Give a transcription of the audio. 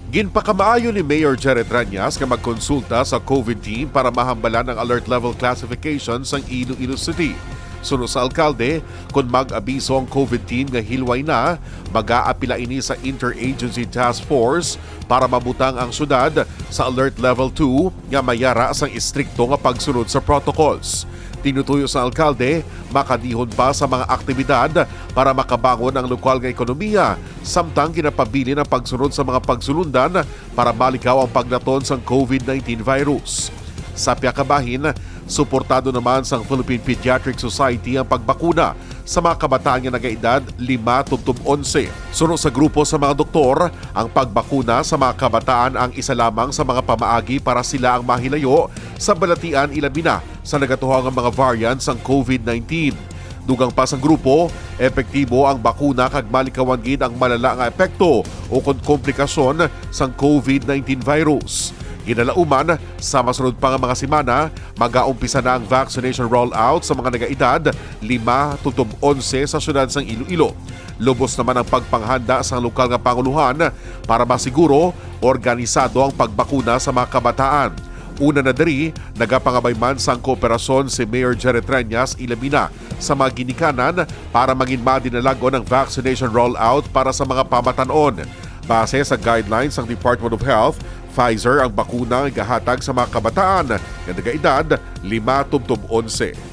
Ginpakamaayo ni Mayor Jared Ranias nga magkonsulta sa COVID team para mahambalan ang alert level classification sa Iloilo City. Suno sa alkalde, kung mag-abiso ang COVID team nga hilway na, mag-aapila ini sa Interagency Task Force para mabutang ang syudad sa alert level 2 nga mayara sang istrikto nga pagsunod sa protocols. Tinutuyo sa alkalde, makadihon pa sa mga aktibidad para makabangon ang lokal nga ekonomiya, samtang kinapabili ng pagsunod sa mga pagsulundan para malikaw ang paglaton sa COVID-19 virus. Sa Piakabahin, suportado naman sa Philippine Pediatric Society ang pagbakuna sa mga kabataan nga nagaedad 5-11. Suno sa grupo sa mga doktor, ang pagbakuna sa mga kabataan ang isa lamang sa mga pamaagi para sila ang mahilayo sa balatian ilabi na sa nagatuhang mga variants ng COVID-19. Dugang pa sa grupo, epektibo ang bakuna kag malikawan gid ang malala nga epekto o komplikasyon sa COVID-19 virus. Ginalauman, sa masunod pa nga mga semana, mag-aumpisa na ang vaccination rollout sa mga nagaedad 5-11 sa syudad ng Iloilo. Lubos naman ang pagpanghanda sa lokal nga panguluhan para masiguro organisado ang pagbakuna sa mga kabataan. Una na diri, nagapangabay man sang kooperasyon si Mayor Jared Ranias ilabi na sa mga ginikanan para maging madinalago ng vaccination rollout para sa mga pamatanon. Base sa guidelines ng Department of Health, Pfizer ang bakuna ang gahatag sa mga kabataan na nagaedad 5-11.